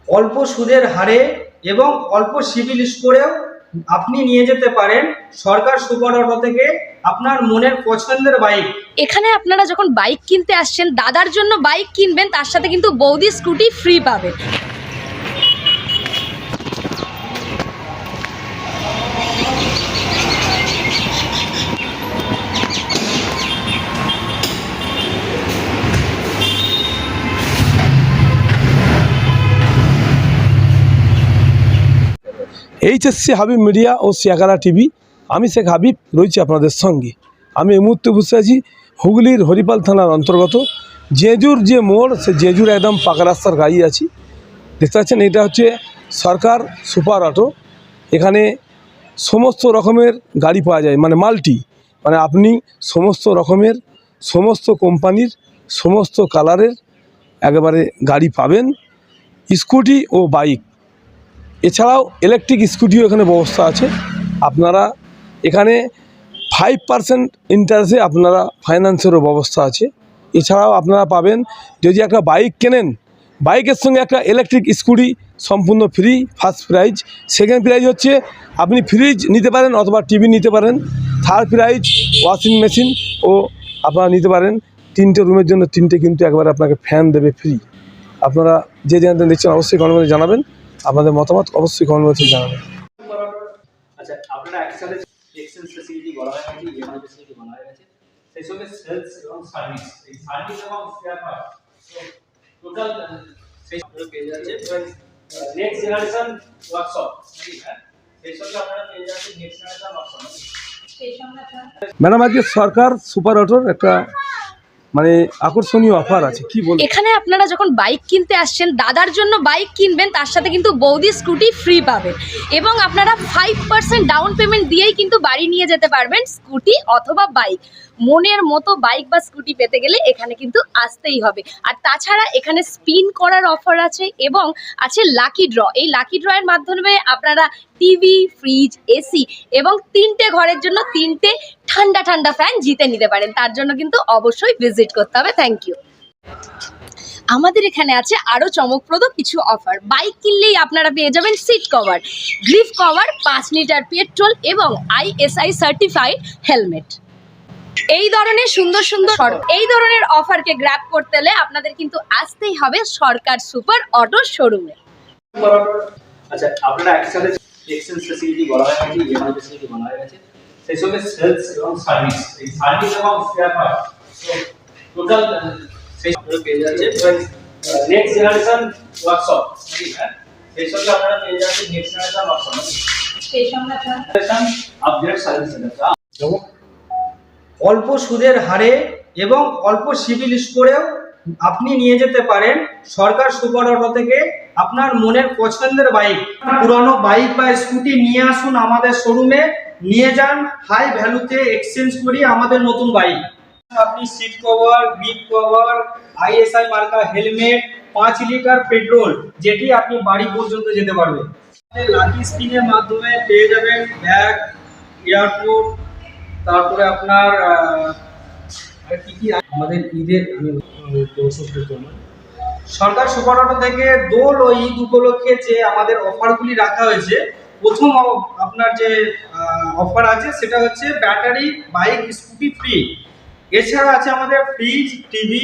অল্প সুদের হারে এবং অল্প সিবিল স্কোরেও আপনি নিয়ে যেতে পারেন সরকার সুপার অটো থেকে আপনার মনের পছন্দের বাইক। এখানে আপনারা যখন বাইক কিনতে আসছেন, দাদার জন্য বাইক কিনবেন, তার সাথে কিন্তু বৌদি স্কুটি ফ্রি পাবেন। এইচএসসি হাবিব মিডিয়া ও শিয়াকারা টিভি, আমি শেখ হাবিব রয়েছি আপনাদের সঙ্গে। আমি এই মুহূর্তে বসে আছি হুগলির হরিপাল থানার অন্তর্গত জেজুর যে মোড়, সে জেজুর একদম পাকা রাস্তার গাড়ি আছি। দেখতে পাচ্ছেন এটা হচ্ছে সরকার সুপার অটো। এখানে সমস্ত রকমের গাড়ি পাওয়া যায়, মানে মাল্টি, মানে আপনি সমস্ত রকমের সমস্ত কোম্পানির সমস্ত কালারের একেবারে গাড়ি পাবেন, স্কুটি ও বাইক। এছাড়াও ইলেকট্রিক স্কুটিও এখানে ব্যবস্থা আছে। আপনারা এখানে 5% ইন্টারেস্টে আপনারা ফাইন্যান্সেরও ব্যবস্থা আছে। এছাড়াও আপনারা পাবেন, যদি একটা বাইক কেনেন, বাইকের সঙ্গে একটা ইলেকট্রিক স্কুটি সম্পূর্ণ free. First prize. Second prize হচ্ছে আপনি ফ্রিজ নিতে পারেন অথবা টিভি নিতে পারেন। থার্ড প্রাইজ ওয়াশিং মেশিন ও আপনারা নিতে পারেন। 3টে রুমের জন্য 3টে কিন্তু একবারে আপনাকে ফ্যান দেবে ফ্রি। আপনারা যে জানতে নিচ্ছেন অবশ্যই কমেন্টে জানাবেন, আপনাদের মতামত অবশ্যই কমেন্টে জানাবেন। আচ্ছা, আপনারা একসাথে এক্সচেঞ্জ ফ্যাসিলিটি বলা হয় নাকি ইএমআই ফ্যাসিলিটি বলা হয় আছে, সেই সঙ্গে সেলস এবং সার্ভিস, এই সার্ভিস এবং স্পেয়ার পার্ট টোটাল সেই আপনারা পেয়ে যাচ্ছেন নেক্সট জেনারেশন ওয়ার্কশপ। হ্যাঁ, সেই সঙ্গে আপনারা পেয়ে যাচ্ছেন নেক্সট জেনারেশন ওয়ার্কশপ। ম্যাডাম, আজকে সরকার সুপার অটোর একটা মানে আকর্ষণীয় অফার আছে, কি বলবেন? এখানে আপনারা যখন বাইক কিনতে আসছেন, দাদার জন্য বাইক কিনবেন, তার সাথে কিন্তু বৌদি স্কুটি ফ্রি পাবেন। এবং আপনারা 5% ডাউন পেমেন্ট দিয়েই কিন্তু বাড়ি নিয়ে যেতে পারবেন স্কুটি অথবা বাইক। মনের মতো বাইক বা স্কুটি পেতে গেলে এখানে কিন্তু আসতেই হবে। আর তাছাড়া এখানে স্পিন করার অফার আছে এবং আছে লাকি ড্র। এই লাকি ড্রয়ের মাধ্যমে আপনারা টিভি, ফ্রিজ, এসি এবং 3টে ঘরের জন্য 3টে ঠান্ডা ঠান্ডা ফ্যান জিতে নিতে পারেন। তার জন্য কিন্তু অবশ্যই ভিজিট করতে হবে। Thank you. আমাদের এখানে আছে আরও চমকপ্রদ কিছু অফার। বাইক কিনলেই আপনারা পেয়ে যাবেন seat cover, grip cover, 5 litre petrol এবং ISI সার্টিফাইড হেলমেট। এই ধরনের সুন্দর সুন্দর এই ধরনের অফারকে গ্র্যাব করতে হলে আপনাদের কিন্তু আসতেই হবে সরকার সুপার অটো শোরুমে। আচ্ছা, আপনারা একসাথে এক্সচেঞ্জ ফ্যাসিলিটি বলা হয় নাকি ইএমআই ফ্যাসিলিটি বলা হয় আছে, সেই সঙ্গে সেলস এবং সার্ভিস, এই সার্ভিস এবং স্পেয়ার পার্ট টোটাল সেই আপনারা পেয়ে যাচ্ছেন নেক্সট জেনারেশন ওয়ার্কশপ। হ্যাঁ, সেই সঙ্গে আপনারা পেয়ে যাচ্ছেন নেক্সট জেনারেশন ওয়ার্কশপ, সেই সঙ্গে আপডেট সার্ভিস সেন্টার। অল্প সুদের হারে এবং অল্প সিবিল স্কোরেও আপনি নিয়ে যেতে পারেন সরকার সুপার অটো থেকে আপনার মনের পছন্দের বাইক। পুরানো বাইক বা স্কুটি নিয়ে আসুন আমাদের শোরুমে, নিয়ে যান হাই ভ্যালুতে এক্সচেঞ্জ করি আমাদের নতুন বাইক। আপনি seat cover, grip cover, ISI মার্কা হেলমেট, 5 লিটার পেট্রোল, যেটি আপনি বাড়ি পর্যন্ত যেতে পারবেন। লাকি স্পিনের মাধ্যমে পেয়ে যাবেন ব্যাগ, এয়ারপোর্ট, তারপরে আপনার কি কি আমাদের ঈদের সরকার সুপার অটো থেকে দোল ও ঈদ উপলক্ষে যে আমাদের অফারগুলি রাখা হয়েছে, প্রথম আপনার যে অফার আছে সেটা হচ্ছে ব্যাটারি বাইক স্কুটি ফ্রি। এছাড়া আছে আমাদের ফ্রিজ, টিভি,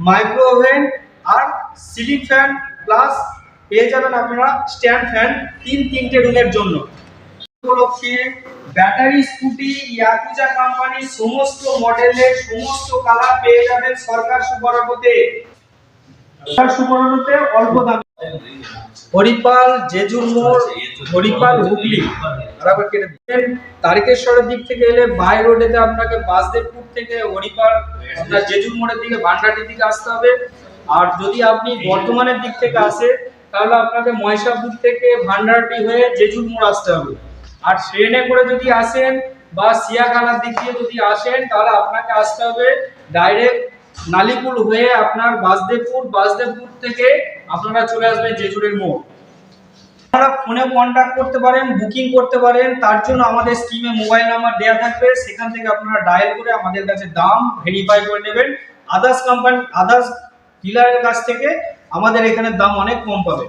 মাইক্রো ওভেন আর সিলিং ফ্যান, প্লাস পেয়ে যাবেন আপনারা স্ট্যান্ড ফ্যান 3টে রুমের জন্য। উপলক্ষে ব্যাটারি স্কুটি ইয়াকুজা কোম্পানির সমস্ত মডেলের সমস্ত কালার পেয়ে যাবেন সরকার সুপার অটোতে। সরকার সুপার অটোতে অল্প দামে। হরিপাল জেজুর মোড়, হরিপাল হুগলি বরাবর কেটে দিবেন। তারকেশ্বরের দিক থেকে এলে বাই রোডেতে আপনাকে বাসদেবপুর থেকে হরিপাল আপনার জেজুর মোড়ের দিকে ভান্ডাটির দিকে আসতে হবে। আর যদি আপনি বর্ধমানের দিক থেকে আসে তাহলে আপনাকে মহেশাপুর থেকে ভান্ডারটি হয়ে জেজুর মোড় আসতে হবে। আর ট্রেনে করে যদি আসেন বা সিয়াখানার দিক দিয়ে যদি আসেন তাহলে আপনাকে আসতে হবে ডাইরেক্ট নালিপুর হয়ে আপনার বাসদেবপুর থেকে আপনারা চলে আসবেন জেজুরের মোড়। আপনারা ফোনে কন্ট্যাক্ট করতে পারেন, বুকিং করতে পারেন। তার জন্য আমাদের স্ক্রিনে মোবাইল নাম্বার দেওয়া থাকবে, সেখান থেকে আপনারা ডায়াল করে আমাদের কাছে দাম ভেরিফাই করে নেবেন। আদার্স ডিলারের কাছ থেকে আমাদের এখানে দাম অনেক কম পাবে।